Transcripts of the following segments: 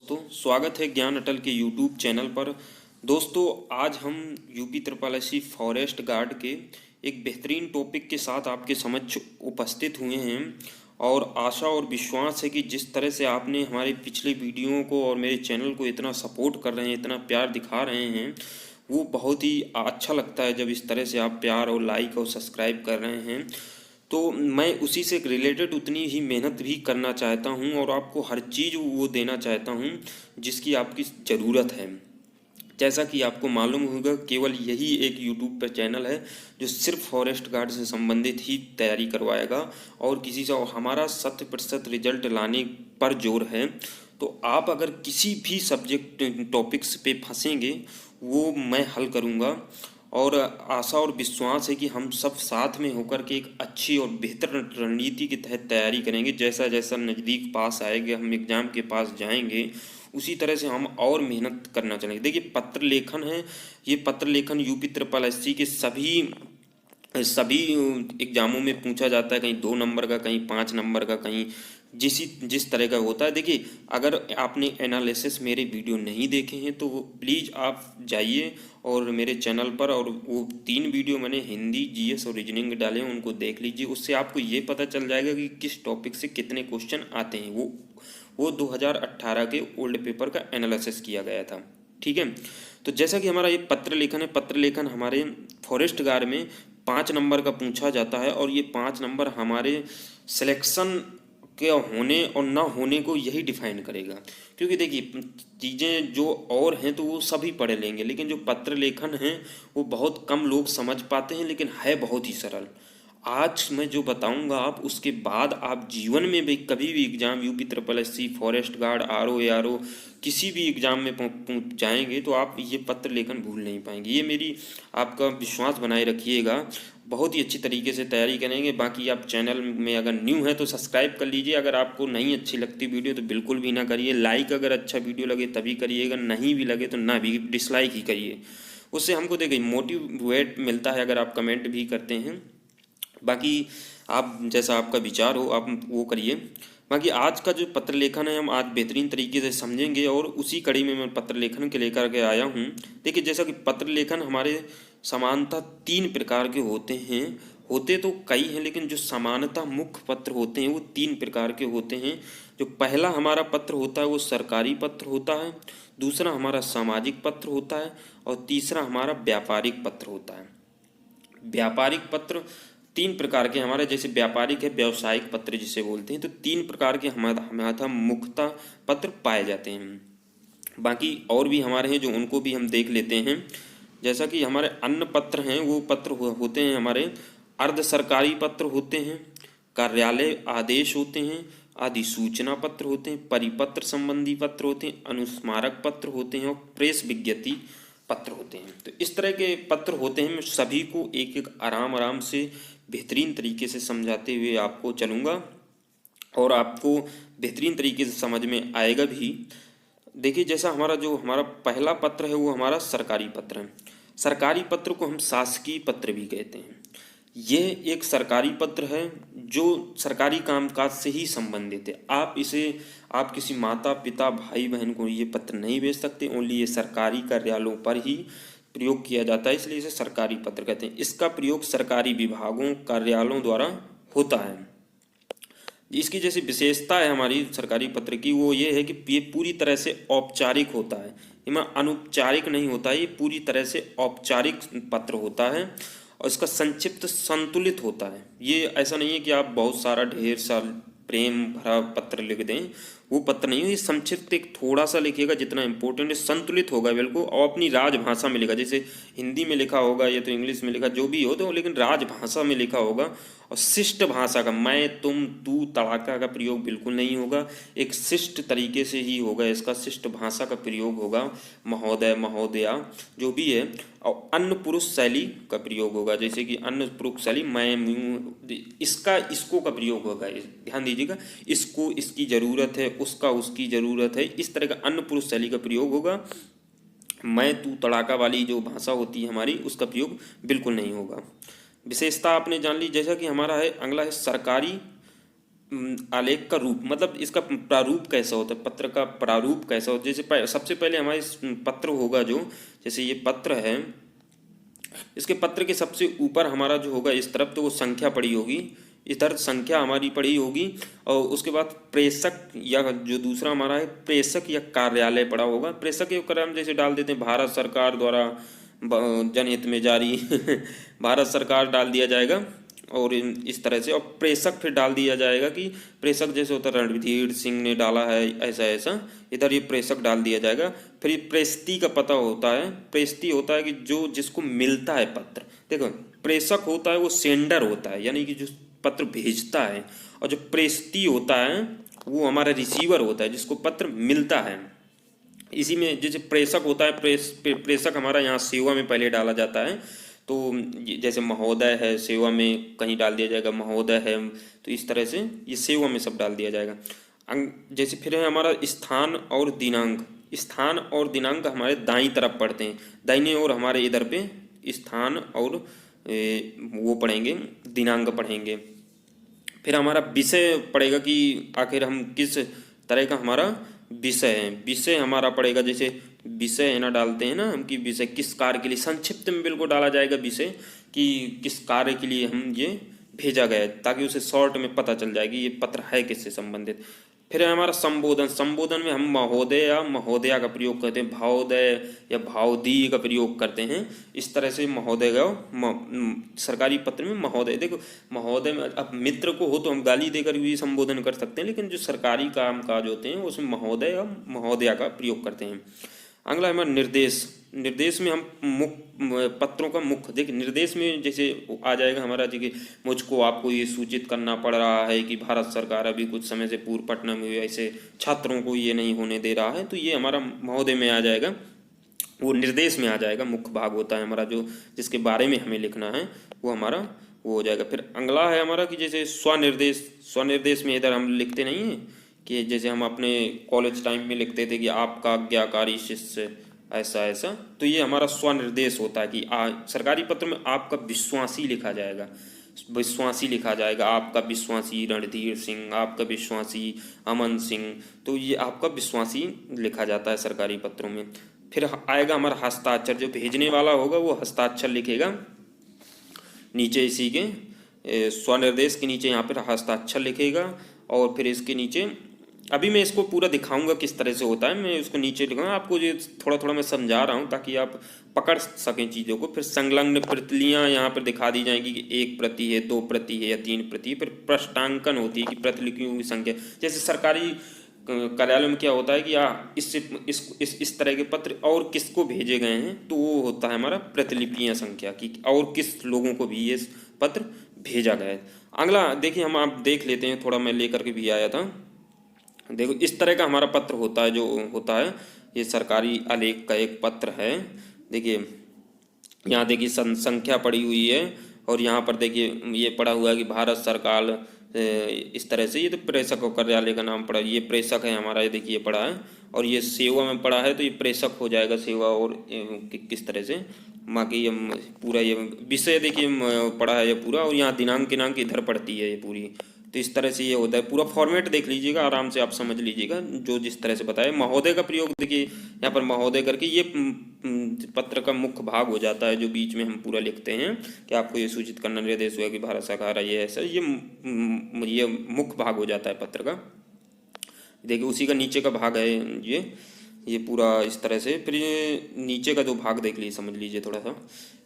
तो स्वागत है ज्ञान अटल के यूट्यूब चैनल पर। दोस्तों, आज हम यूपी त्रिपालसी फॉरेस्ट गार्ड के एक बेहतरीन टॉपिक के साथ आपके समक्ष उपस्थित हुए हैं और आशा और विश्वास है कि जिस तरह से आपने हमारे पिछले वीडियो को और मेरे चैनल को इतना सपोर्ट कर रहे हैं, इतना प्यार दिखा रहे हैं, वो बहुत ही अच्छा लगता है जब इस तरह से आप प्यार और लाइक और सब्सक्राइब कर रहे हैं। तो मैं उसी से रिलेटेड उतनी ही मेहनत भी करना चाहता हूँ और आपको हर चीज़ वो देना चाहता हूँ जिसकी आपकी ज़रूरत है। जैसा कि आपको मालूम होगा, केवल यही एक यूट्यूब पर चैनल है जो सिर्फ फॉरेस्ट गार्ड से संबंधित ही तैयारी करवाएगा और किसी से, और हमारा 100% रिजल्ट लाने पर जोर है। तो आप अगर किसी भी सब्जेक्ट टॉपिक्स पे फंसेंगे वो मैं हल करूँगा और आशा और विश्वास है कि हम सब साथ में होकर के एक अच्छी और बेहतर रणनीति के तहत तैयारी करेंगे। जैसा जैसा नज़दीक पास आएंगे, हम एग्ज़ाम के पास जाएंगे, उसी तरह से हम और मेहनत करना चलेंगे। देखिए, पत्र लेखन है, ये पत्र लेखन यूपी ट्रिपल एससी के सभी सभी एग्जामों में पूछा जाता है। कहीं 2 नंबर का, कहीं 5 नंबर का, कहीं जिस तरह का होता है। देखिए, अगर आपने एनालिसिस मेरे वीडियो नहीं देखे हैं तो प्लीज़ आप जाइए और मेरे चैनल पर, और वो 3 वीडियो मैंने हिंदी, जीएस और रीजनिंग डाले हैं, उनको देख लीजिए। उससे आपको ये पता चल जाएगा कि किस टॉपिक से कितने क्वेश्चन आते हैं। वो 2018 के ओल्ड पेपर का एनालिसिस किया गया था। ठीक है, तो जैसा कि हमारा ये पत्र लेखन है, पत्र लेखन हमारे फॉरेस्ट गार्ड में 5 नंबर का पूछा जाता है और ये 5 नंबर हमारे सिलेक्शन के होने और ना होने को यही डिफाइन करेगा। क्योंकि देखिए, चीज़ें जो और हैं तो वो सभी पढ़ लेंगे, लेकिन जो पत्र लेखन है वो बहुत कम लोग समझ पाते हैं, लेकिन है बहुत ही सरल। आज मैं जो बताऊंगा आप उसके बाद आप जीवन में भी कभी भी exam, UP triple SC, forest guard, RO ARO, किसी भी एग्जाम में जाएंगे तो आप ये पत्र लेखन भूल नहीं पाएंगे। ये मेरी आपका विश्वास बनाए रखिएगा। बहुत ही अच्छी तरीके से तैयारी करेंगे। बाकी आप चैनल में अगर न्यू है तो सब्सक्राइब कर लीजिए। अगर आपको नहीं अच्छी लगती वीडियो तो बिल्कुल भी ना करिए। लाइक अगर अच्छा वीडियो लगे तभी करिएगा, नहीं भी लगे तो ना भी, डिसलाइक ही करिए। उससे हमको देखिए मोटिवेट मिलता है अगर आप कमेंट भी करते हैं। बाकी आप, जैसा आपका विचार हो आप वो करिए। बाकी आज का जो पत्र लेखन है हम आज बेहतरीन तरीके से समझेंगे और उसी कड़ी में मैं पत्र लेखन के लेकर के आया हूँ। देखिए, जैसा कि पत्र लेखन हमारे समानतः 3 प्रकार के होते हैं। होते तो कई हैं, लेकिन जो समानतः मुख्य पत्र होते हैं वो 3 प्रकार के होते हैं। जो पहला हमारा पत्र होता है वो सरकारी पत्र होता है, दूसरा हमारा सामाजिक पत्र होता है और तीसरा हमारा व्यापारिक पत्र होता है। व्यापारिक पत्र 3 प्रकार के हमारे, जैसे व्यापारिक है, व्यावसायिक पत्र जिसे बोलते हैं, तो 3 प्रकार के हमारे मुख्यतः पत्र पाए जाते हैं। बाकी और भी हमारे हैं जो उनको भी हम देख लेते हैं। जैसा कि हमारे अन्य पत्र हैं, वो पत्र होते हैं हमारे अर्ध सरकारी पत्र होते हैं, कार्यालय आदेश होते हैं, अधिसूचना पत्र होते हैं, परिपत्र संबंधी पत्र होते हैं, अनुस्मारक पत्र होते हैं और प्रेस विज्ञप्ति पत्र होते हैं। तो इस तरह के पत्र होते हैं। मैं सभी को एक एक आराम आराम से बेहतरीन तरीके से समझाते हुए आपको चलूँगा और आपको बेहतरीन तरीके से समझ में आएगा भी। देखिए, जैसा हमारा पहला पत्र है वो हमारा सरकारी पत्र है। सरकारी पत्र को हम शासकीय पत्र भी कहते हैं। ये एक सरकारी पत्र है जो सरकारी कामकाज से ही संबंधित है। आप किसी माता पिता भाई बहन को ये पत्र नहीं भेज सकते। ओनली ये सरकारी कार्यालयों पर ही प्रयोग किया जाता है, इसलिए इसे सरकारी पत्र कहते हैं। इसका प्रयोग सरकारी विभागों, कार्यालयों द्वारा होता है। इसकी जैसी विशेषता है हमारी सरकारी पत्र की, वो ये है कि ये पूरी तरह से औपचारिक होता है। इसमें अनौपचारिक नहीं होता है, ये पूरी तरह से औपचारिक पत्र होता है और इसका संक्षिप्त संतुलित होता है। ये ऐसा नहीं है कि आप बहुत सारा ढेर सारा प्रेम भरा पत्र लिख दें, वो पत्र नहीं है। ये संक्षिप्त एक थोड़ा सा लिखिएगा जितना इंपॉर्टेंट है, संतुलित होगा बिल्कुल, और अपनी राजभाषा में लिखा। जैसे हिंदी में लिखा होगा या तो इंग्लिश में लिखा, जो भी हो, तो लेकिन राजभाषा में लिखा होगा। और शिष्ट भाषा का, मैं तुम तू तड़ाका का प्रयोग बिल्कुल नहीं होगा। एक शिष्ट तरीके से ही होगा, इसका शिष्ट भाषा का प्रयोग होगा। महोदय, महोदया जो भी है। और अन्य पुरुष शैली का प्रयोग होगा, जैसे कि अन्य पुरुष शैली, मैं, इसका, इसको का प्रयोग होगा। ध्यान दीजिएगा, इसको इसकी ज़रूरत है, उसका उसकी ज़रूरत है, इस तरह का अन्य पुरुष शैली का प्रयोग होगा। मैं तू तड़ाका वाली जो भाषा होती है हमारी, उसका प्रयोग बिल्कुल नहीं होगा। विशेषता आपने जान ली। जैसा कि हमारा है, अगला है सरकारी आलेख का रूप, मतलब इसका प्रारूप कैसा होता है, पत्र का प्रारूप कैसा होता है। जैसे सबसे पहले हमारे पत्र होगा जो, जैसे ये पत्र है, इसके पत्र के सबसे ऊपर हमारा जो होगा इस तरफ तो वो संख्या पड़ी होगी, इधर संख्या हमारी पड़ी होगी, और उसके बाद प्रेषक या जो दूसरा हमारा है प्रेषक या कार्यालय पड़ा होगा। प्रेषक या कार्यालय हम जैसे डाल देते हैं भारत सरकार द्वारा जनहित में जारी भारत सरकार डाल दिया जाएगा, और इस तरह से। और प्रेषक फिर डाल दिया जाएगा कि प्रेषक जैसे होता है रणधीर सिंह ने डाला है, ऐसा ऐसा इधर ये प्रेषक डाल दिया जाएगा। फिर ये प्रेषती का पता होता है, प्रेषती होता है कि जो जिसको मिलता है पत्र। देखो प्रेषक होता है वो सेंडर होता है, यानी कि जो पत्र भेजता है, और जो प्रेषती होता है वो हमारा रिसीवर होता है, जिसको पत्र मिलता है। इसी में जैसे प्रेषक होता है, प्रेषक हमारा यहाँ सेवा में पहले डाला जाता है, तो जैसे महोदय है सेवा में कहीं डाल दिया जाएगा, महोदय है, तो इस तरह से ये सेवा में सब डाल दिया जाएगा। जैसे फिर है हमारा स्थान और दिनांक। स्थान और दिनांक हमारे दाईं तरफ पढ़ते हैं, दाहिने और हमारे इधर पे स्थान और वो पढ़ेंगे, दिनांक पढ़ेंगे। फिर हमारा विषय पड़ेगा कि आखिर हम किस तरह का हमारा विषय है, विषय हमारा पड़ेगा। जैसे विषय है ना डालते हैं ना हम, कि विषय किस कार्य के लिए, संक्षिप्त में बिल्कुल डाला जाएगा विषय कि किस कार्य के लिए हम ये भेजा गया है, ताकि उसे शॉर्ट में पता चल जाए कि ये पत्र है किससे संबंधित। फिर है हमारा संबोधन। संबोधन में हम महोदय या महोदया का प्रयोग करते हैं, भावोदय या भावदीय का प्रयोग करते हैं। इस तरह से महोदय का सरकारी पत्र में महोदय, देखो महोदय में अब मित्र को हो तो हम गाली देकर भी संबोधन कर सकते हैं, लेकिन जो सरकारी काम काज होते हैं उसमें महोदय या महोदया का प्रयोग करते हैं। अगला हमारा निर्देश। निर्देश में हम पत्रों का मुख्य, देखिए निर्देश में जैसे आ जाएगा हमारा जी कि मुझको आपको ये सूचित करना पड़ रहा है कि भारत सरकार अभी कुछ समय से पूर्व पटना में ऐसे छात्रों को ये नहीं होने दे रहा है, तो ये हमारा महोदय में आ जाएगा, वो निर्देश में आ जाएगा। मुख्य भाग होता है हमारा जो जिसके बारे में हमें लिखना है वो हमारा वो हो जाएगा। फिर अगला है हमारा कि जैसे स्वनिर्देश। स्वनिर्देश में इधर हम लिखते नहीं हैं कि जैसे हम अपने कॉलेज टाइम में लिखते थे कि आपका आज्ञाकारी शिष्य ऐसा ऐसा, तो ये हमारा स्वनिर्देश होता है कि सरकारी पत्र में आपका विश्वासी लिखा जाएगा, विश्वासी लिखा जाएगा, आपका विश्वासी रणधीर सिंह, आपका विश्वासी अमन सिंह, तो ये आपका विश्वासी लिखा जाता है सरकारी पत्रों में। फिर आएगा हमारा हस्ताक्षर, जो भेजने वाला होगा वो हस्ताक्षर लिखेगा नीचे, इसी के स्वनिर्देश के नीचे यहाँ पर हस्ताक्षर लिखेगा, और फिर इसके नीचे अभी मैं इसको पूरा दिखाऊंगा किस तरह से होता है, मैं उसको नीचे लिखूंगा, आपको ये थोड़ा थोड़ा मैं समझा रहा हूँ ताकि आप पकड़ सकें चीज़ों को। फिर संलग्न प्रतिलियाँ यहाँ पर दिखा दी जाएंगी कि 1 प्रति है, 2 प्रति है या 3 प्रति है। फिर पृष्ठांकन होती है कि प्रतिलिपियों की संख्या, जैसे सरकारी कार्यालय में क्या होता है कि इससे इस तरह के पत्र और किसको भेजे गए हैं, तो वो होता है हमारा प्रतिलिपियाँ संख्या की, और किस लोगों को भी ये पत्र भेजा गया है। अगला देखिए हम आप देख लेते हैं, थोड़ा मैं लेकर के भी आया था। देखो इस तरह का हमारा पत्र होता है, जो होता है ये सरकारी आलेख का एक पत्र है। देखिए यहाँ देखिए संख्या पड़ी हुई है, और यहाँ पर देखिए ये पड़ा हुआ है कि भारत सरकार, इस तरह से। ये तो प्रेषक और कार्यालय का नाम पड़ा, ये प्रेषक है हमारा, ये देखिए पड़ा है, और ये सेवा में पड़ा है तो ये प्रेषक हो जाएगा सेवा, और किस तरह से बाकी ये पूरा ये विषय देखिए पड़ा है ये पूरा, और यहाँ दिनांक इधर पड़ती है ये पूरी। तो इस तरह से ये होता है, पूरा फॉर्मेट देख लीजिएगा, आराम से आप समझ लीजिएगा जो जिस तरह से बताया। महोदय का प्रयोग देखिए यहाँ पर महोदय करके ये पत्र का मुख्य भाग हो जाता है, जो बीच में हम पूरा लिखते हैं कि आपको ये सूचित करना निर्देश हुआ कि भारत सरकार ये ऐसा, ये मुख्य भाग हो जाता है पत्र का। देखिए उसी का नीचे का भाग है ये पूरा इस तरह से। फिर ये नीचे का जो भाग देख लीजिए, समझ लीजिए थोड़ा सा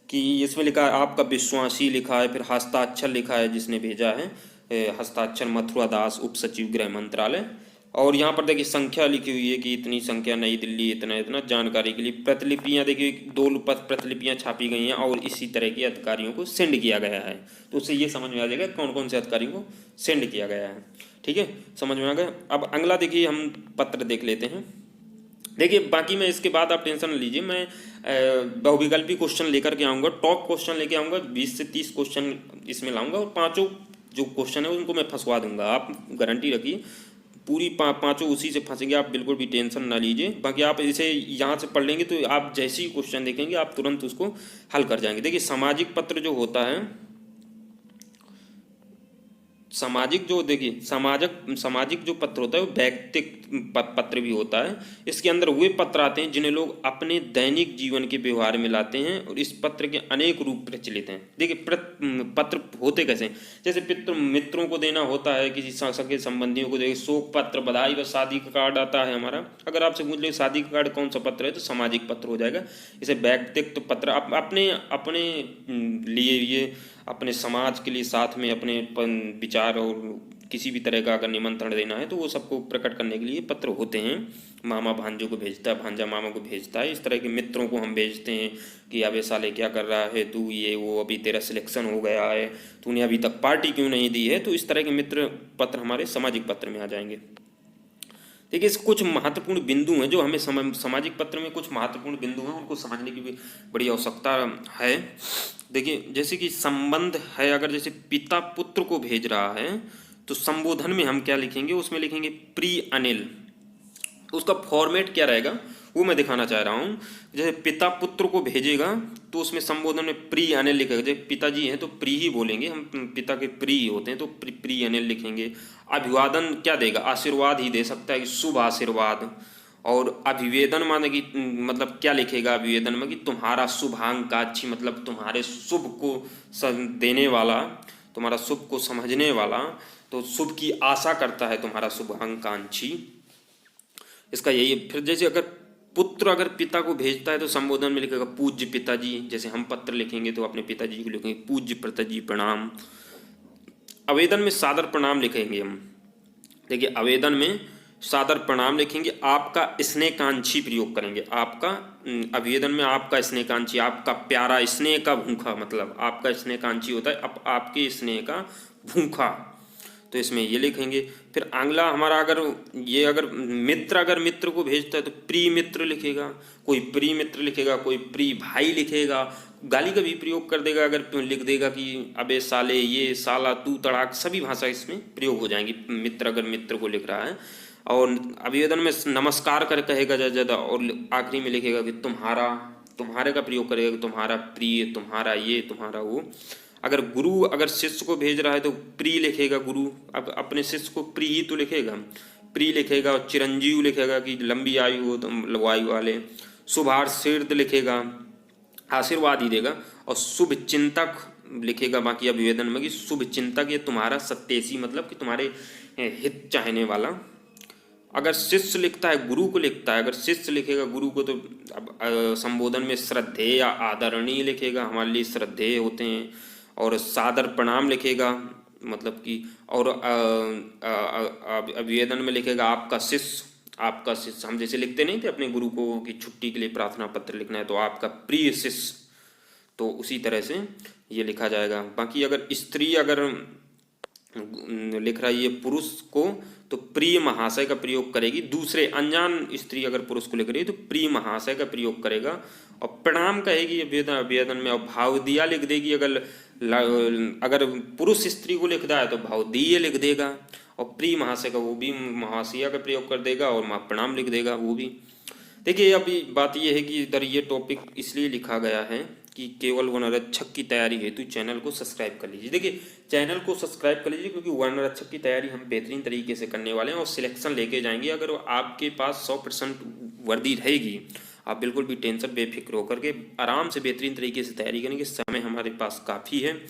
कि इसमें लिखा है आपका विश्वासी लिखा है, फिर हस्ताक्षर लिखा है जिसने भेजा है, हस्ताक्षर मथुरा दास उप सचिव गृह मंत्रालय, और यहाँ पर देखिए संख्या लिखी हुई है कि इतनी संख्या नई दिल्ली इतना इतना, जानकारी के लिए। प्रतिलिपियाँ देखिए 2 प्रतिलिपियाँ छापी गई हैं और इसी तरह के अधिकारियों को सेंड किया गया है, तो उससे ये समझ में आ जाएगा कौन कौन से अधिकारियों को सेंड किया गया है। ठीक है, समझ में आ गया। अब अगला देखिए हम पत्र देख लेते हैं। देखिए बाकी मैं इसके बाद आप टेंशन न लीजिए, मैं बहुविकल्पी क्वेश्चन लेकर के आऊँगा, टॉप क्वेश्चन लेके आऊँगा, 20 से 30 क्वेश्चन इसमें लाऊंगा, और 5 जो क्वेश्चन है उनको मैं फंसवा दूंगा, आप गारंटी रखिए पूरी 5 उसी से फंसेंगे, आप बिल्कुल भी टेंशन ना लीजिए। बाकी आप इसे यहाँ से पढ़ लेंगे तो आप जैसे ही क्वेश्चन देखेंगे आप तुरंत उसको हल कर जाएंगे। देखिए सामाजिक पत्र जो होता है, सामाजिक जो देखिए सामाजिक जो पत्र होता है वो वैयक्तिक पत्र भी होता है। इसके अंदर वे पत्र आते हैं जिन्हें लोग अपने दैनिक जीवन के व्यवहार में लाते हैं और इस पत्र के अनेक रूप प्रचलित हैं। देखिए पत्र होते कैसे हैं, जैसे मित्रों को देना होता है, किसी सगे संबंधियों को देखिए शोक पत्र, बधाई व शादी का कार्ड आता है हमारा। अगर आपसे पूछ ले शादी का कार्ड कौन सा पत्र है तो सामाजिक पत्र हो जाएगा। इसे वैयक्तिक पत्र अपने अपने लिए, ये अपने समाज के लिए, साथ में अपने विचार और किसी भी तरह का अगर निमंत्रण देना है तो वो सबको प्रकट करने के लिए पत्र होते हैं। मामा भांजों को भेजता है, भांजा मामा को भेजता है, इस तरह के मित्रों को हम भेजते हैं कि अबे साले क्या कर रहा है तू, ये वो, अभी तेरा सिलेक्शन हो गया है, तूने अभी तक पार्टी क्यों नहीं दी है। तो इस तरह के मित्र पत्र हमारे सामाजिक पत्र में आ जाएंगे। देखिए इस कुछ महत्वपूर्ण बिंदु हैं जो हमें सामाजिक पत्र में कुछ महत्वपूर्ण बिंदु हैं, उनको समझने की भी बड़ी आवश्यकता है। देखिए जैसे कि संबंध है, अगर जैसे पिता पुत्र को भेज रहा है तो संबोधन में हम क्या लिखेंगे, उसमें लिखेंगे प्रिय अनिल। उसका फॉर्मेट क्या रहेगा वो मैं दिखाना चाह रहा हूँ। जैसे पिता पुत्र को भेजेगा तो उसमें संबोधन में प्रिय अनिल लिखेगा। जैसे पिताजी हैं तो प्रिय ही बोलेंगे, हम पिता के प्रिय होते हैं तो प्रिय अनिल लिखेंगे। अभिवादन क्या देगा, आशीर्वाद ही दे सकता है कि शुभ आशीर्वाद। और अभिवेदन माने कि मतलब क्या लिखेगा अभिवेदन में कि तुम्हारा शुभांकाक्षी, मतलब तुम्हारे शुभ को देने वाला, तुम्हारा शुभ को समझने वाला, तो शुभ की आशा करता है तुम्हारा शुभांकांक्षी, इसका यही। फिर जैसे अगर पुत्र अगर पिता को भेजता है तो संबोधन में लिखेगा पूज्य पिताजी। जैसे हम पत्र लिखेंगे तो अपने पिताजी को लिखेंगे पूज्य पिताजी प्रणाम। आवेदन में सादर प्रणाम लिखेंगे हम। देखिए आवेदन में सादर प्रणाम लिखेंगे, आपका स्नेहकांक्षी प्रयोग करेंगे। आपका आवेदन में आपका स्नेहकांक्षी, आपका प्यारा, स्नेह का भूखा, मतलब आपका स्नेहकांक्षी होता है आपके स्नेह का भूखा, तो इसमें ये लिखेंगे। फिर अगला हमारा अगर मित्र को भेजता है तो प्रिय मित्र लिखेगा, कोई प्रिय मित्र लिखेगा, कोई प्रिय भाई लिखेगा। गाली का भी प्रयोग कर देगा, अगर लिख देगा कि अबे साले, ये साला, तू तड़ाक, सभी भाषा इसमें प्रयोग हो जाएंगी मित्र अगर मित्र को लिख रहा है। और आवेदन में नमस्कार कर कहेगा ज़्यादा, और आखिरी में लिखेगा कि तुम्हारे का प्रयोग करेगा कि तुम्हारा प्रिय, तुम्हारा ये, तुम्हारा वो। अगर शिष्य को भेज रहा है तो प्रिय लिखेगा गुरु, अब अपने शिष्य को प्रिय ही तो लिखेगा, प्रिय लिखेगा। और चिरंजीव लिखेगा कि लंबी आयु हो, तो आयु वाले। शुभाशीर्द लिखेगा, आशीर्वाद ही देगा। और शुभ चिंतक लिखेगा बाकी अभिवेदन में कि शुभ चिंतक, ये तुम्हारा सत्तेसी, मतलब कि तुम्हारे हित चाहने वाला। अगर शिष्य लिखता है गुरु को लिखता है, अगर शिष्य लिखेगा गुरु को तो अब संबोधन में श्रद्धेय या आदरणीय लिखेगा, हमारे लिए श्रद्धेय होते हैं। और सादर प्रणाम लिखेगा, मतलब कि, और अभिवेदन में लिखेगा आपका शिष्य। हम जैसे लिखते नहीं थे अपने गुरु को कि छुट्टी के लिए प्रार्थना पत्र लिखना है तो आपका प्रिय शिष्य, तो उसी तरह से ये लिखा जाएगा। बाकी अगर स्त्री लिख रहा है ये पुरुष को तो प्रिय महाशय का प्रयोग करेगी। दूसरे अनजान स्त्री अगर पुरुष को लिख रही है तो प्रिय महाशय का प्रयोग करेगा। और प्रणाम कहेगी अभिवेदन में, और भावदीया लिख देगी। अगर पुरुष स्त्री को लिख रहा है तो भावदीय लिख देगा। और प्रिय महाशय का वो भी महाशया का प्रयोग कर देगा, और प्रणाम लिख देगा वो भी। देखिए अभी बात ये है कि इधर ये टॉपिक इसलिए लिखा गया है कि केवल वनरक्षक की तैयारी हेतु चैनल को सब्सक्राइब कर लीजिए। देखिए चैनल को सब्सक्राइब कर लीजिए क्योंकि वनरक्षक की तैयारी हम बेहतरीन तरीके से करने वाले हैं और सिलेक्शन लेके जाएंगे। अगर आपके पास 100% वर्दी रहेगी, आप बिल्कुल भी टेंशन बेफिक्र होकर के आराम से बेहतरीन तरीके से तैयारी करेंगे। समय हमारे पास काफ़ी है।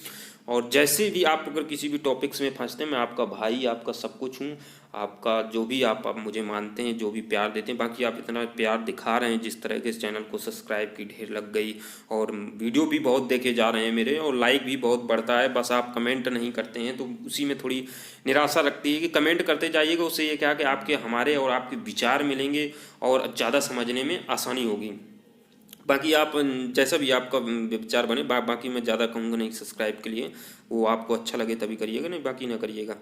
और जैसे भी आप अगर किसी भी टॉपिक्स में फंसते हैं, मैं आपका भाई, आपका सब कुछ हूँ, आपका जो भी आप मुझे मानते हैं, जो भी प्यार देते हैं। बाकी आप इतना प्यार दिखा रहे हैं, जिस तरह के इस चैनल को सब्सक्राइब की ढेर लग गई, और वीडियो भी बहुत देखे जा रहे हैं मेरे, और लाइक भी बहुत बढ़ता है। बस आप कमेंट नहीं करते हैं तो उसी में थोड़ी निराशा लगती है कि कमेंट करते जाइएगा। उससे ये क्या कि आपके, हमारे और आपके विचार मिलेंगे और ज़्यादा समझने में आसानी होगी। बाकी आप जैसा भी आपका विचार बने, बाकी मैं ज़्यादा कहूँगा नहीं सब्सक्राइब के लिए, वो आपको अच्छा लगे तभी करिएगा, नहीं बाकी ना करिएगा।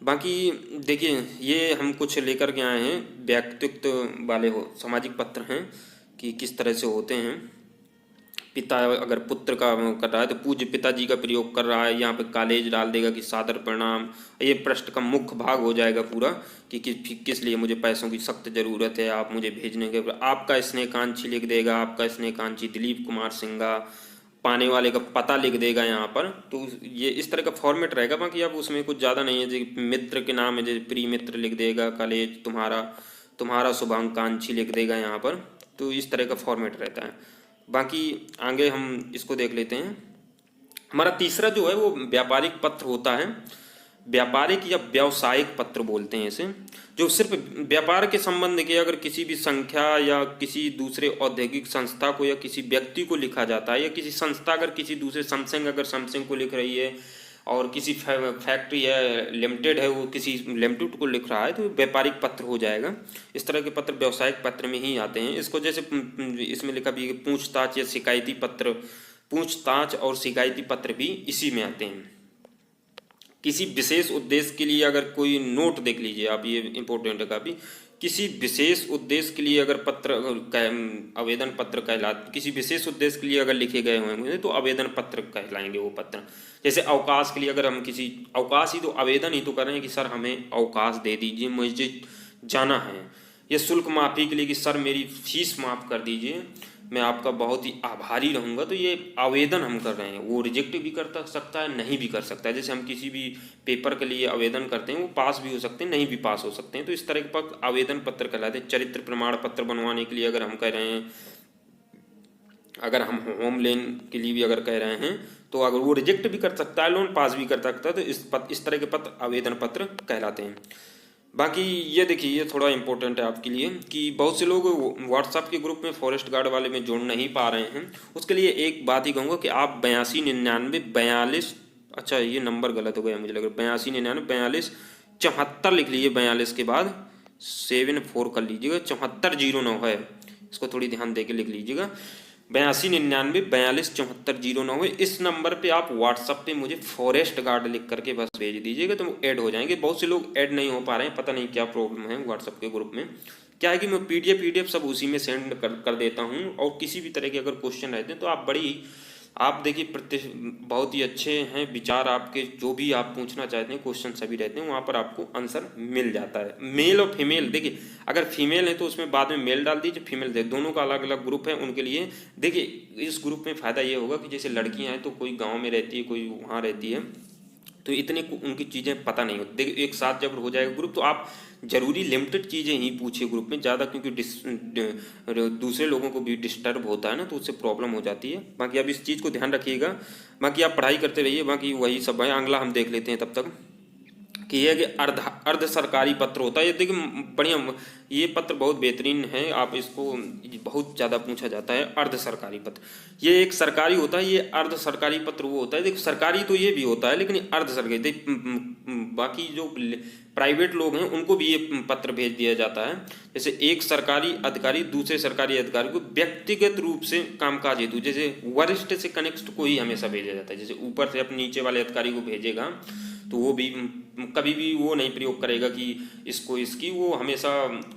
बाकी देखिए ये हम कुछ लेकर के आए हैं, व्यक्तित्व वाले सामाजिक पत्र हैं कि किस तरह से होते हैं। पिता अगर पुत्र का कर रहा है तो पूज्य पिताजी का प्रयोग कर रहा है, यहाँ पे कॉलेज डाल देगा कि सादर प्रणाम। ये प्रश्न का मुख्य भाग हो जाएगा पूरा कि किस लिए मुझे पैसों की सख्त ज़रूरत है, आप मुझे भेजने के। आपका स्नेहकांक्षी लिख देगा, आपका स्नेहकांक्षी दिलीप कुमार सिंघा। पाने वाले का पता लिख देगा यहाँ पर। तो ये इस तरह का फॉर्मेट रहेगा। बाकी अब उसमें कुछ ज़्यादा नहीं है, जैसे मित्र के नाम है, जैसे प्रिय मित्र लिख देगा, कॉलेज तुम्हारा, तुम्हारा शुभाकांक्षी लिख देगा यहाँ पर। तो इस तरह का फॉर्मेट रहता है। बाकी आगे हम इसको देख लेते हैं। हमारा तीसरा जो है वो व्यापारिक पत्र होता है। व्यापारिक या व्यावसायिक पत्र बोलते हैं इसे, जो सिर्फ व्यापार के संबंध के अगर किसी भी संख्या या किसी दूसरे औद्योगिक संस्था को या किसी व्यक्ति को लिखा जाता है, या किसी संस्था अगर किसी दूसरे सैमसंग अगर सैमसंग को लिख रही है और किसी फैक्ट्री है लिमिटेड है वो किसी लिमिटेड को लिख रहा है, तो व्यापारिक पत्र हो जाएगा। इस तरह के पत्र व्यावसायिक पत्र में ही आते हैं। इसको जैसे इसमें लिखा भी है पूछताछ या शिकायती पत्र, पूछताछ और शिकायती पत्र भी इसी में आते हैं। किसी विशेष उद्देश्य के लिए अगर कोई नोट देख लीजिए आप, ये इंपॉर्टेंट है काफ़ी, किसी विशेष उद्देश्य के लिए अगर पत्र आवेदन पत्र कहलाते, किसी विशेष उद्देश्य के लिए अगर लिखे गए होंगे तो आवेदन पत्र कहलाएंगे वो पत्र। जैसे अवकाश के लिए अगर हम किसी अवकाश ही तो आवेदन ही तो कर रहे हैं कि सर हमें अवकाश दे दीजिए, मुझे जाना है। या शुल्क माफ़ी के लिए कि सर मेरी फीस माफ़ कर दीजिए, मैं आपका बहुत ही आभारी रहूँगा, तो ये आवेदन हम कर रहे हैं। वो रिजेक्ट भी कर सकता है, नहीं भी कर सकता है। जैसे हम किसी भी पेपर के लिए आवेदन करते हैं, वो पास भी हो सकते हैं, नहीं भी पास हो सकते हैं। तो इस तरह के पत्र आवेदन पत्र कहलाते हैं। चरित्र प्रमाण पत्र बनवाने के लिए अगर हम कह रहे हैं, अगर हम होम लोन के लिए भी अगर कह रहे हैं, तो अगर वो रिजेक्ट भी कर सकता है लोन, पास भी कर सकता है, तो इस तरह के पत्र आवेदन पत्र कहलाते हैं। बाकी ये देखिए, ये थोड़ा इंपॉर्टेंट है आपके लिए कि बहुत से लोग व्हाट्सएप के ग्रुप में फॉरेस्ट गार्ड वाले में जुड़ नहीं पा रहे हैं। उसके लिए एक बात ही कहूँगा कि आप 829942, अच्छा ये नंबर गलत हो गया मुझे लग रहा है, 82994274 लिख लीजिए, 42 के बाद 74 कर लीजिएगा, 7409 है, इसको थोड़ी ध्यान दे के लिख लीजिएगा। 8299427409 है। इस नंबर पे आप व्हाट्सएप पे मुझे फॉरेस्ट गार्ड लिख करके बस भेज दीजिएगा, तो ऐड हो जाएंगे। बहुत से लोग ऐड नहीं हो पा रहे हैं, पता नहीं क्या प्रॉब्लम है व्हाट्सएप के ग्रुप में। क्या है कि मैं पीडीएफ सब उसी में सेंड कर देता हूँ, और किसी भी तरह के अगर क्वेश्चन रहते हैं तो आप देखिए बहुत ही अच्छे हैं विचार आपके, जो भी आप पूछना चाहते हैं क्वेश्चन सभी रहते हैं, वहाँ पर आपको आंसर मिल जाता है। मेल और फीमेल, देखिए अगर फीमेल है तो उसमें बाद में मेल डाल दीजिए, फीमेल दे, दोनों का अलग अलग ग्रुप है उनके लिए। देखिए इस ग्रुप में फ़ायदा ये होगा कि जैसे लड़कियाँ हैं तो कोई गाँव में रहती है, कोई वहाँ रहती है, तो इतने उनकी चीज़ें पता नहीं होती। देखिए एक साथ जब हो जाएगा ग्रुप तो आप जरूरी लिमिटेड चीज़ें ही पूछिए ग्रुप में, ज़्यादा, क्योंकि दूसरे लोगों को भी डिस्टर्ब होता है ना, तो उससे प्रॉब्लम हो जाती है। बाकी आप इस चीज़ को ध्यान रखिएगा। बाकी आप पढ़ाई करते रहिए, बाकी वही सब है। अगला हम देख लेते हैं तब तक कि यह कि अर्ध सरकारी पत्र होता है। ये देखिए बढ़िया, ये पत्र बहुत बेहतरीन है, आप इसको बहुत ज़्यादा पूछा जाता है। अर्ध सरकारी पत्र ये एक सरकारी होता है, ये अर्ध सरकारी पत्र वो होता है। देखिए सरकारी तो ये भी होता है, लेकिन अर्ध सरकारी, बाकी जो प्राइवेट लोग हैं उनको भी ये पत्र भेज दिया जाता है। जैसे एक सरकारी अधिकारी दूसरे सरकारी अधिकारी को व्यक्तिगत रूप से कामकाज हेतु, जैसे वरिष्ठ से कनिष्ठ को ही हमेशा भेजा जाता है। जैसे ऊपर से अपने नीचे वाले अधिकारी को भेजेगा तो वो भी कभी भी वो नहीं प्रयोग करेगा कि इसको इसकी, वो हमेशा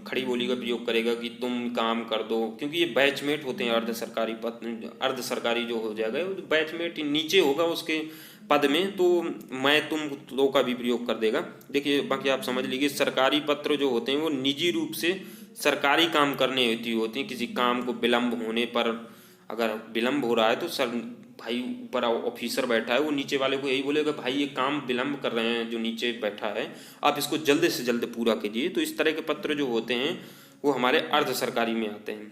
खड़ी बोली का प्रयोग करेगा कि तुम काम कर दो, क्योंकि ये बैचमेट होते हैं। अर्ध सरकारी पद, अर्ध सरकारी जो हो जाएगा वो बैचमेट नीचे होगा उसके पद में, तो मैं तुम लो का भी प्रयोग कर देगा। देखिए बाकी आप समझ लीजिए, सरकारी पत्र जो होते हैं वो निजी रूप से सरकारी काम करने हेतु होते हैं। किसी काम को विलम्ब होने पर, अगर विलम्ब हो रहा है तो सर भाई ऊपर ऑफिसर बैठा है, वो नीचे वाले को यही बोलेगा भाई ये काम विलम्ब कर रहे हैं जो नीचे बैठा है, आप इसको जल्द से जल्द पूरा कीजिए। तो इस तरह के पत्र जो होते हैं वो हमारे अर्ध सरकारी में आते हैं।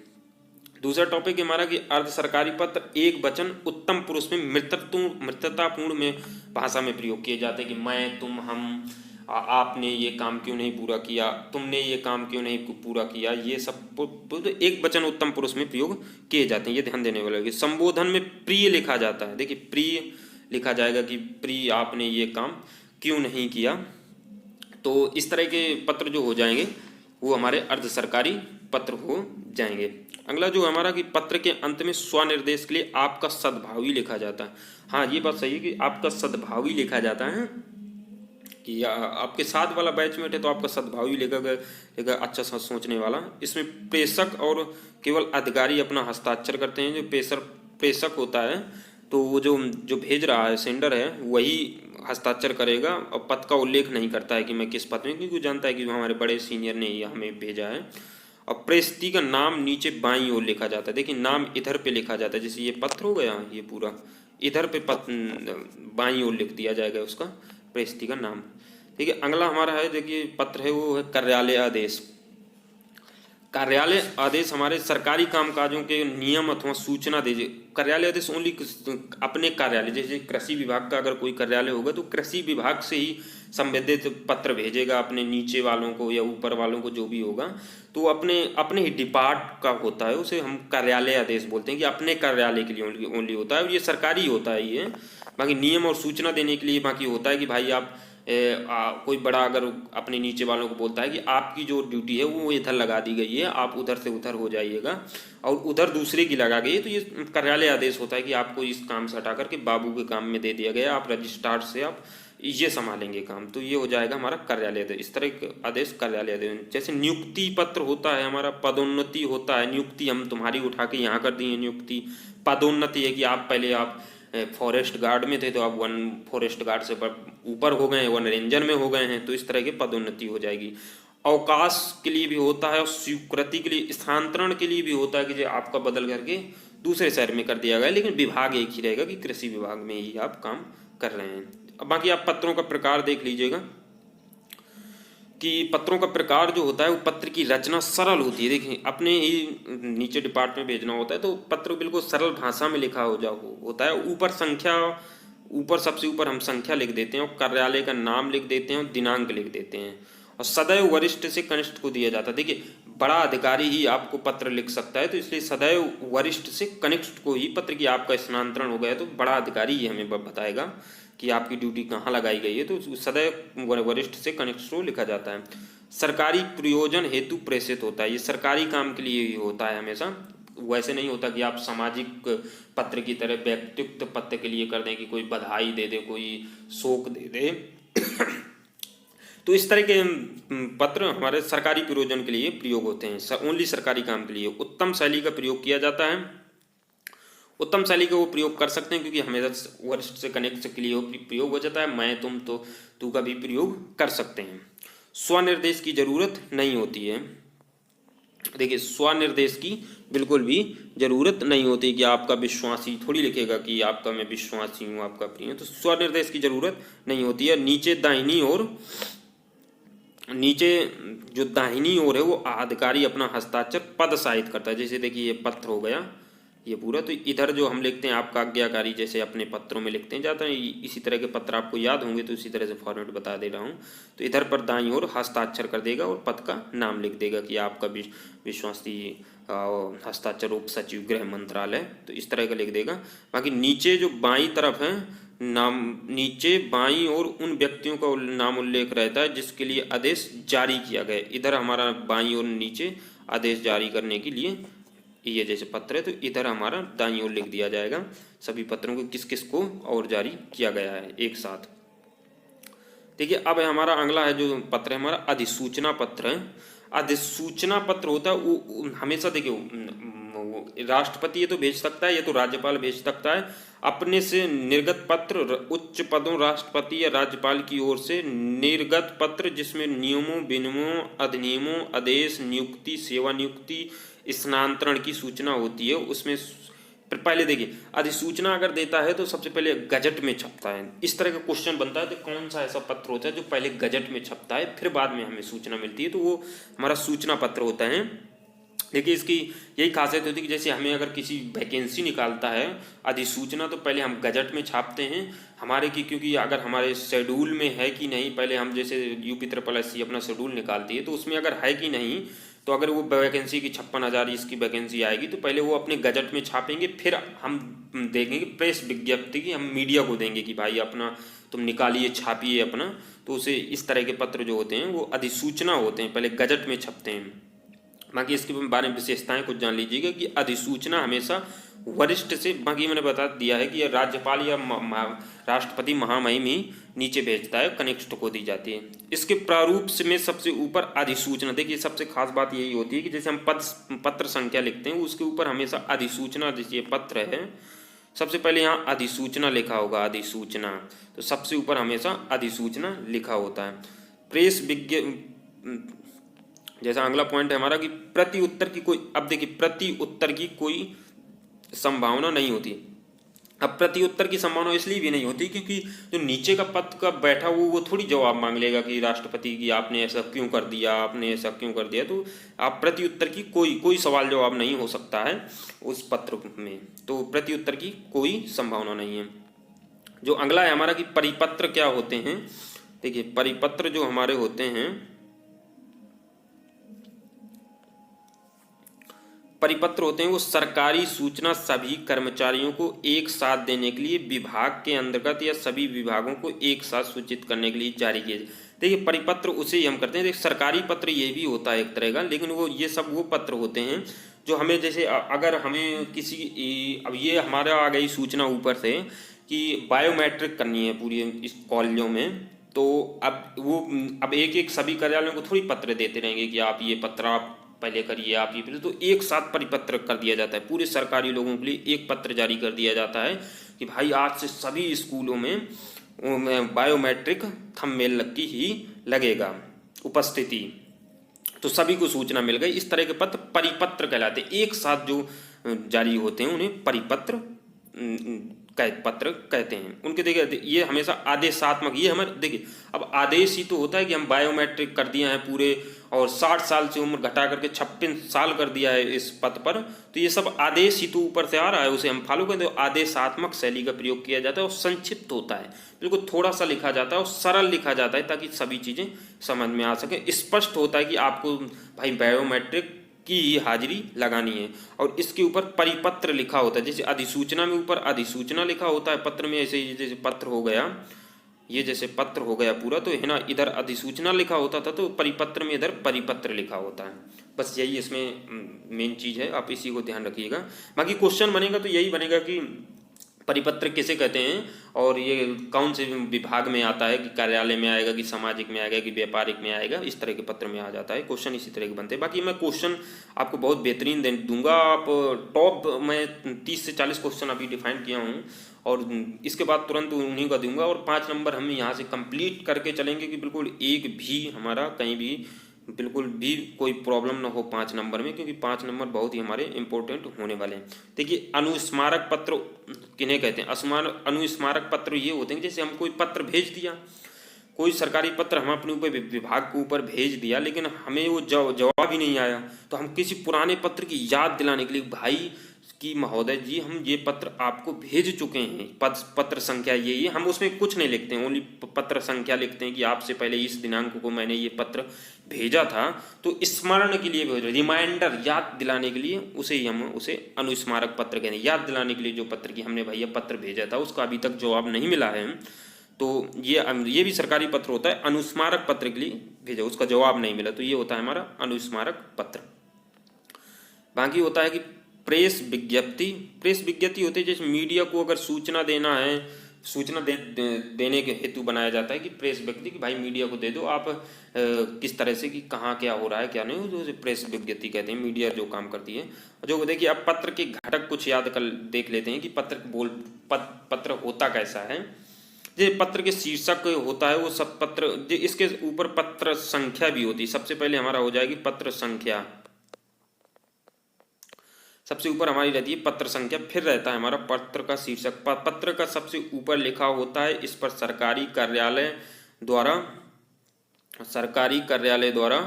दूसरा टॉपिक हमारा कि अर्ध सरकारी पत्र एक वचन उत्तम पुरुष में मित्रतापूर्ण में भाषा में प्रयोग किए जाते हैं कि मैं, तुम, हम, आपने ये काम क्यों नहीं पूरा किया, तुमने ये काम क्यों नहीं पूरा किया, ये सब तो एक वचन उत्तम पुरुष में प्रयोग किए जाते हैं। ये ध्यान देने वाला है। संबोधन में प्रिय लिखा जाता है। देखिए प्रिय लिखा जाएगा कि प्रिय आपने ये काम क्यों नहीं किया। तो इस तरह के पत्र जो हो जाएंगे वो हमारे अर्ध सरकारी पत्र हो जाएंगे। अगला जो हमारा कि पत्र के अंत में स्वनिर्देश के लिए आपका सद्भावी लिखा जाता है। हाँ ये बात सही है कि आपका सद्भावी लिखा जाता है, कि आपके साथ वाला बैचमेट है तो आपका सद्भावी लिखेगा अच्छा सा सोचने वाला। इसमें प्रेषक और केवल अधिकारी अपना हस्ताक्षर करते हैं। जो प्रेषक होता है तो वो जो भेज रहा है, सेंडर है, वही हस्ताक्षर करेगा और पद का उल्लेख नहीं करता है कि मैं किस पद में, क्योंकि वो जानता है कि हमारे बड़े सीनियर ने ही हमें भेजा है। और प्रेषित का नाम नीचे बाईं ओर लिखा जाता है। देखिए नाम इधर पे लिखा जाता है, जैसे ये पत्र हो गया, ये पूरा इधर पे बाईं ओर लिख दिया जाएगा उसका प्रेषित का नाम। ठीक है, अगला हमारा है, देखिए पत्र है वो है कार्यालय आदेश। कार्यालय आदेश हमारे सरकारी कामकाजों के नियम अथवा सूचना दीजिए। कार्यालय आदेश ओनली अपने कार्यालय, जैसे कृषि विभाग का अगर कोई कार्यालय होगा तो कृषि विभाग से ही संबंधित पत्र भेजेगा अपने नीचे वालों को या ऊपर वालों को, जो भी होगा तो अपने अपने ही डिपार्ट का होता है, उसे हम कार्यालय आदेश बोलते हैं कि अपने कार्यालय के लिए ओनली होता है, और ये सरकारी होता है ये। बाकी नियम और सूचना देने के लिए बाकी होता है कि भाई आप कोई बड़ा अगर अपने नीचे वालों को बोलता है कि आपकी जो ड्यूटी है वो इधर लगा दी गई है, आप उधर से उधर हो जाइएगा, और उधर दूसरे की लगा गई है, तो ये कार्यालय आदेश होता है कि आपको इस काम से हटा करके बाबू के काम में दे दिया गया, आप रजिस्ट्रार से आप ये संभालेंगे काम, तो ये हो जाएगा हमारा कार्यालय आदेश। इस तरह के आदेश कार्यालय आदेश। जैसे नियुक्ति पत्र होता है हमारा, पदोन्नति होता है, नियुक्ति हम तुम्हारी उठा के यहाँ कर दी है नियुक्ति। पदोन्नति है कि आप पहले आप फॉरेस्ट गार्ड में थे तो आप वन फॉरेस्ट गार्ड से ऊपर हो गए हैं, वन रेंजर में हो गए हैं, तो इस तरह की पदोन्नति हो जाएगी। अवकाश के लिए भी होता है और स्वीकृति के लिए, स्थानांतरण के लिए भी होता है कि जो आपका बदल करके दूसरे शहर में कर दिया गया, लेकिन विभाग एक ही रहेगा कि कृषि विभाग में ही आप काम कर रहे हैं। अब बाकी आप पत्रों का प्रकार देख लीजिएगा कि पत्रों का प्रकार जो होता है वो पत्र की रचना सरल होती है। देखिए अपने ही नीचे डिपार्ट में भेजना होता है तो पत्र बिल्कुल सरल भाषा में लिखा होता है। ऊपर संख्या, ऊपर सबसे ऊपर हम संख्या लिख देते हैं और कार्यालय का नाम लिख देते हैं और दिनांक लिख देते हैं, और सदैव वरिष्ठ से कनिष्ठ को दिया जाता है। देखिए बड़ा अधिकारी ही आपको पत्र लिख सकता है, तो इसलिए सदैव वरिष्ठ से कनिष्ठ को ही पत्र की आपका स्थानांतरण हो गया तो बड़ा अधिकारी ही हमें बताएगा कि आपकी ड्यूटी कहाँ लगाई गई है, तो सदैव वरिष्ठ से कनिष्ठ को लिखा जाता है। सरकारी प्रयोजन हेतु प्रेषित होता है, ये सरकारी काम के लिए ही होता है हमेशा, वैसे नहीं होता कि आप सामाजिक पत्र की तरह व्यक्तिगत पत्र के लिए कर दें कि कोई बधाई दे दे, कोई शोक दे दे तो इस तरह के पत्र हमारे सरकारी प्रयोजन के लिए प्रयोग होते हैं, ओनली सरकारी काम के लिए। उत्तम शैली का प्रयोग किया जाता है। उत्तम शैली का वो प्रयोग कर सकते हैं क्योंकि हमेशा वरिष्ठ से कनेक्ट के लिए प्रयोग हो जाता है। मैं तुम तो तू का भी प्रयोग कर सकते हैं। स्वनिर्देश की जरूरत नहीं होती है। देखिए स्वनिर्देश की बिल्कुल भी जरूरत नहीं होती कि आपका विश्वासी थोड़ी लिखेगा कि आपका मैं विश्वासी हूँ, आपका प्रिय, तो स्वनिर्देश की जरूरत नहीं होती है। नीचे दाहिनी ओर, नीचे जो दाहिनी ओर है वो अधिकारी अपना हस्ताक्षर पद सहित करता है। जैसे देखिए ये पत्र हो गया ये पूरा, तो इधर जो हम लिखते हैं आपका आज्ञाकारी, जैसे अपने पत्रों में लिखते हैं जाता है, इसी तरह के पत्र आपको याद होंगे तो इसी तरह से फॉर्मेट बता दे रहा हूँ। तो इधर पर दाईं ओर हस्ताक्षर कर देगा और पद का नाम लिख देगा कि आपका विश्वासी हस्ताक्षर उप सचिव गृह मंत्रालय, तो इस तरह का लिख देगा। बाकी नीचे जो बाईं तरफ है नाम, नीचे बाईं ओर उन व्यक्तियों का नाम उल्लेख रहता है जिसके लिए आदेश जारी किया गया। इधर हमारा बाईं ओर नीचे आदेश जारी करने के लिए ये जैसे पत्र है तो इधर हमारा दाईं ओर लिख दिया जाएगा सभी पत्रों को किस किस को और जारी किया गया है एक साथ। देखिए अब हमारा अगला है जो पत्र है हमारा अधिसूचना पत्र है। अधिसूचना पत्र होता है वो हमेशा देखिए राष्ट्रपति ये तो भेज सकता है, ये तो राज्यपाल भेज सकता है अपने से निर्गत पत्र, उच्च पदों राष्ट्रपति या राज्यपाल की ओर से निर्गत पत्र जिसमें नियमों विनियमों अधिनियमों आदेश नियुक्ति सेवा नियुक्ति स्थानांतरण की सूचना होती है। उसमें पहले देखिए अधिसूचना अगर देता है तो सबसे पहले गजट में छपता है। इस तरह का क्वेश्चन बनता है तो कौन सा ऐसा पत्र होता है जो पहले गजट में छपता है फिर बाद में हमें सूचना मिलती है, तो वो हमारा सूचना पत्र होता है। देखिए इसकी यही खासियत होती है कि जैसे हमें अगर किसी वैकेंसी निकालता है अधिसूचना तो पहले हम गजट में छापते हैं हमारे की, क्योंकि अगर हमारे शेड्यूल में है कि नहीं, पहले हम जैसे UP SSSC अपना शेड्यूल निकालती है तो उसमें अगर है कि नहीं, तो अगर वो वैकेंसी की 56,000 इसकी वैकेंसी आएगी तो पहले वो अपने गजट में छापेंगे, फिर हम देखेंगे प्रेस विज्ञप्ति की, हम मीडिया को देंगे कि भाई अपना तुम निकालिए छापिए अपना। तो उसे इस तरह के पत्र जो होते हैं वो अधिसूचना होते हैं, पहले गजट में छपते हैं। बाकी इसके बारे में विशेषताएं कुछ जान लीजिएगा कि अधिसूचना हमेशा वरिष्ठ से, बाकी मैंने बता दिया है कि राज्यपाल या राष्ट्रपति महामहिम ही नीचे भेजता है, कनिष्ठ को दी जाती है। इसके प्रारूप में सबसे ऊपर अधिसूचना, देखिए सबसे खास बात यही होती है कि जैसे हम पत्र संख्या लिखते हैं उसके ऊपर हमेशा अधिसूचना, जैसे ये पत्र है सबसे पहले यहाँ अधिसूचना लिखा होगा, अधिसूचना, तो सबसे ऊपर हमेशा अधिसूचना लिखा होता है। जैसा अगला पॉइंट है हमारा कि प्रति उत्तर की कोई, अब देखिए प्रति उत्तर की कोई संभावना नहीं होती। अब प्रति उत्तर की संभावना इसलिए भी नहीं होती क्योंकि जो नीचे का पद का बैठा वो थोड़ी जवाब मांग लेगा कि राष्ट्रपति की आपने ऐसा क्यों कर दिया, आपने ऐसा क्यों कर दिया। तो आप प्रति उत्तर की कोई कोई सवाल जवाब नहीं हो सकता है उस पत्र में, तो प्रति उत्तर की कोई संभावना नहीं है। जो अगला है हमारा कि परिपत्र क्या होते हैं। देखिए परिपत्र जो हमारे होते हैं, परिपत्र होते हैं वो सरकारी सूचना सभी कर्मचारियों को एक साथ देने के लिए विभाग के अंतर्गत या सभी विभागों को एक साथ सूचित करने के लिए जारी किए। देखिए परिपत्र उसे ही हम करते हैं। देखिए सरकारी पत्र ये भी होता है एक तरह का, लेकिन वो ये सब वो पत्र होते हैं जो हमें, जैसे अगर हमें किसी, अब ये हमारा आ गई सूचना ऊपर से कि बायोमेट्रिक करनी है पूरी इस कॉलेजों में, तो अब एक एक सभी कार्यालयों को थोड़ी पत्र देते रहेंगे कि आप ये पत्र आप पहले करिए, आप ये पहले, तो एक साथ परिपत्र कर दिया जाता है पूरे सरकारी लोगों के लिए। एक पत्र जारी कर दिया जाता है कि भाई आज से सभी स्कूलों में बायोमेट्रिक थंबनेल लग की ही लगेगा उपस्थिति, तो सभी को सूचना मिल गई। इस तरह के पत्र परिपत्र कहलाते हैं। एक साथ जो जारी होते हैं उन्हें परिपत्र पत्र कहते हैं। उनके देखिए ये हमेशा आदेशात्मक, ये हमारे देखिए अब आदेश ही तो होता है कि हम बायोमेट्रिक कर दिया है पूरे, और 60 साल से उम्र घटा करके 56 साल कर दिया है इस पद पर, तो ये सब आदेश ही तो ऊपर से आ रहा है, उसे हम फॉलो करते हैं। आदेशात्मक शैली का प्रयोग किया जाता है और संक्षिप्त होता है, बिल्कुल थोड़ा सा लिखा जाता है और सरल लिखा जाता है ताकि सभी चीज़ें समझ में आ सके। स्पष्ट होता है कि आपको भाई बायोमेट्रिक की ही हाजिरी लगानी है, और इसके ऊपर परिपत्र लिखा होता है। जैसे अधिसूचना में ऊपर अधिसूचना लिखा होता है पत्र में, ऐसे जैसे पत्र हो गया, ये जैसे पत्र हो गया पूरा, तो है ना, इधर अधिसूचना लिखा होता था, तो परिपत्र में इधर परिपत्र लिखा होता है। बस यही इसमें मेन चीज़ है, आप इसी को ध्यान रखिएगा। बाकी क्वेश्चन बनेगा तो यही बनेगा कि परिपत्र किसे कहते हैं और ये कौन से विभाग में आता है, कि कार्यालय में आएगा, कि सामाजिक में आएगा, कि व्यापारिक में आएगा, इस तरह के पत्र में आ जाता है। क्वेश्चन इसी तरह के बनते हैं। बाकी मैं क्वेश्चन आपको बहुत बेहतरीन दूंगा। आप टॉप मैं 30 से 40 क्वेश्चन अभी डिफाइन किया हूँ, और इसके बाद तुरंत उन्हीं का दूंगा, और 5 नंबर हम यहाँ से कंप्लीट करके चलेंगे कि बिल्कुल एक भी हमारा कहीं भी बिल्कुल भी कोई प्रॉब्लम ना हो 5 नंबर में, क्योंकि 5 नंबर बहुत ही हमारे इंपॉर्टेंट होने वाले हैं। देखिए अनुस्मारक पत्र किन्हें कहते हैं। अनुस्मारक पत्र ये होते हैं जैसे हम कोई पत्र भेज दिया, कोई सरकारी पत्र हम अपने ऊपर विभाग के ऊपर भेज दिया, लेकिन हमें वो जवाब ही नहीं आया, तो हम किसी पुराने पत्र की याद दिलाने के लिए, भाई कि महोदय जी हम ये पत्र आपको भेज चुके हैं, पत्र संख्या ये हम उसमें कुछ नहीं लिखते हैं, ओनली पत्र संख्या लिखते हैं कि आपसे पहले इस दिनांक को मैंने ये पत्र भेजा था, तो स्मरण के लिए भेज, रिमाइंडर, याद दिलाने के लिए उसे ही हम उसे अनुस्मारक पत्र कहते हैं। याद दिलाने के लिए जो पत्र की हमने भैया पत्र भेजा था उसका अभी तक जवाब नहीं मिला है, तो ये भी सरकारी पत्र होता है। अनुस्मारक पत्र के लिए भेजा, उसका जवाब नहीं मिला, तो ये होता है हमारा अनुस्मारक पत्र। बाकी होता है कि प्रेस विज्ञप्ति। प्रेस विज्ञप्ति होती है जैसे मीडिया को अगर सूचना देना है, सूचना देने के हेतु बनाया जाता है कि प्रेस विज्ञप्ति, कि भाई मीडिया को दे दो आप किस तरह से कि कहाँ क्या हो रहा है क्या नहीं, जो प्रेस विज्ञप्ति कहते हैं, मीडिया जो काम करती है। जो देखिए अब पत्र के घटक कुछ याद कर देख लेते हैं कि पत्र होता कैसा है। जो पत्र के शीर्षक होता है वो सब पत्र, इसके ऊपर पत्र संख्या भी होती है। सबसे पहले हमारा हो जाएगी पत्र संख्या, सबसे ऊपर हमारी रहती है पत्र संख्या, फिर रहता है हमारा पत्र का शीर्षक। पत्र का सबसे ऊपर लिखा होता है, इस पर सरकारी कार्यालय द्वारा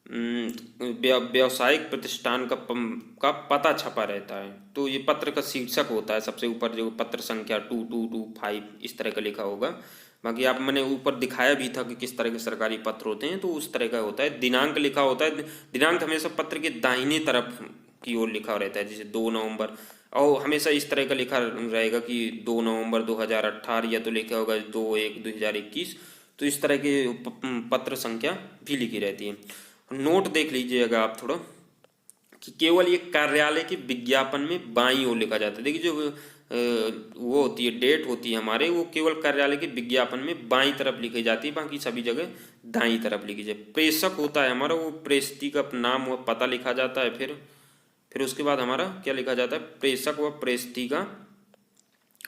व्यावसायिक प्रतिष्ठान का पता छपा रहता है, तो ये पत्र का शीर्षक होता है। सबसे ऊपर जो पत्र संख्या 2225 इस तरह का लिखा होगा। बाकी आप मैंने ऊपर दिखाया भी था कि किस तरह के सरकारी पत्र होते हैं, तो उस तरह का होता है। दिनांक लिखा होता है, दिनांक हमेशा पत्र के दाहिने तरफ की ओर लिखा रहता है, जैसे 2 नवंबर, और हमेशा इस तरह का लिखा रहेगा कि 2 नवंबर 2018, या तो लिखा होगा 2/1/2021, तो इस तरह के पत्र संख्या भी लिखी रहती है। नोट देख लीजिएगा आप थोड़ा कि केवल ये कार्यालय के विज्ञापन में बाईं ओर लिखा जाता है। देखिए जो वो होती है डेट होती है हमारे, वो केवल कार्यालय के विज्ञापन में बाईं तरफ लिखी जाती है, बाकी सभी जगह दाईं तरफ लिखी जाए। प्रेषक होता है हमारा, वो प्रेषित का नाम व पता लिखा जाता है, फिर उसके बाद हमारा क्या लिखा जाता है, प्रेषक व प्रेषित का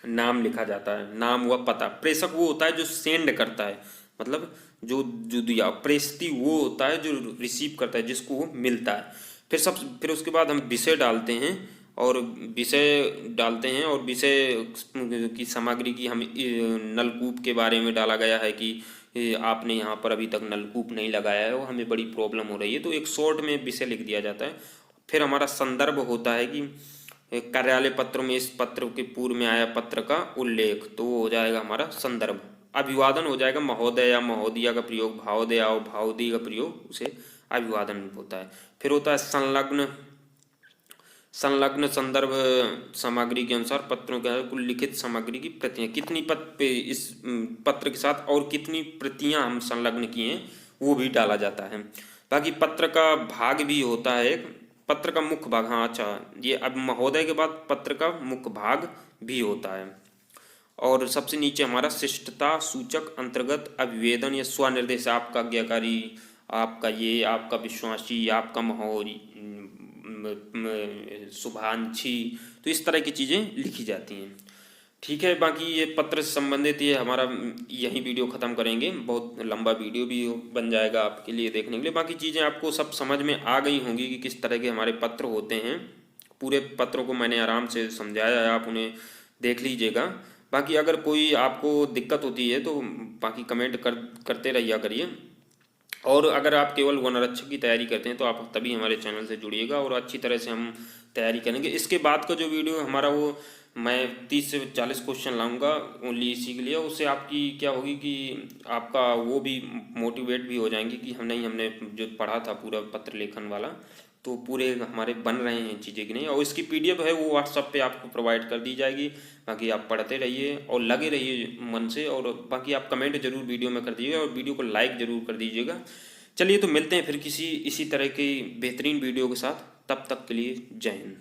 नाम लिखा जाता है, नाम व पता। प्रेषक वो होता है जो सेंड करता है, मतलब जो जो दिया, प्रेषित वो होता है जो रिसीव करता है, जिसको वो मिलता है। फिर उसके बाद हम विषय डालते हैं और विषय की सामग्री की हम नलकूप के बारे में डाला गया है कि आपने यहाँ पर अभी तक नलकूप नहीं लगाया है और हमें बड़ी प्रॉब्लम हो रही है, तो एक शॉर्ट में विषय लिख दिया जाता है। फिर हमारा संदर्भ होता है कि कार्यालय पत्र में इस पत्र के पूर्व में आया पत्र का उल्लेख, तो वो हो जाएगा हमारा संदर्भ। अभिवादन हो जाएगा महोदय या महोदया का प्रयोग, भावोदय और भावोदय का प्रयोग, उसे अभिवादन होता है। फिर होता है संलग्न संदर्भ सामग्री के अनुसार पत्रों के कुल लिखित सामग्री की प्रतियां, कितनी इस पत्र के साथ और कितनी प्रतियां हम संलग्न किए हैं वो भी डाला जाता है। बाकी पत्र का भाग भी होता है, पत्र का मुख्य भाग, हाँ अच्छा, ये अब महोदय के बाद पत्र का मुख्य भाग भी होता है। और सबसे नीचे हमारा शिष्टता सूचक अंतर्गत अभिवेदन या स्वनिर्देश, आपका आज्ञाकारी, आपका ये, आपका विश्वासी, आपका महोरी, शुभांशी, तो इस तरह की चीज़ें लिखी जाती हैं। ठीक है, बाकी ये पत्र से संबंधित ये हमारा यही वीडियो ख़त्म करेंगे, बहुत लंबा वीडियो भी बन जाएगा आपके लिए देखने के लिए। बाकी चीज़ें आपको सब समझ में आ गई होंगी कि किस तरह के हमारे पत्र होते हैं। पूरे पत्रों को मैंने आराम से समझाया है, आप उन्हें देख लीजिएगा। बाकी अगर कोई आपको दिक्कत होती है तो बाकी कमेंट करते रहिए करिए। और अगर आप केवल वनरक्षक की तैयारी करते हैं तो आप तभी हमारे चैनल से जुड़िएगा और अच्छी तरह से हम तैयारी करेंगे। इसके बाद का जो वीडियो हमारा वो मैं 30 से 40 क्वेश्चन लाऊंगा ओनली इसी के लिए। उससे आपकी क्या होगी कि आपका वो भी मोटिवेट भी हो जाएंगे कि हमने जो पढ़ा था पूरा पत्र लेखन वाला, तो पूरे हमारे बन रहे हैं चीज़ें कि नहीं। और इसकी PDF है वो व्हाट्सएप पे आपको प्रोवाइड कर दी जाएगी। बाकी आप पढ़ते रहिए और लगे रहिए मन से, और बाकी आप कमेंट जरूर वीडियो में कर दीजिएगा और वीडियो को लाइक ज़रूर कर दीजिएगा। चलिए, तो मिलते हैं फिर किसी इसी तरह की बेहतरीन वीडियो के साथ। तब तक के लिए जय हिंद।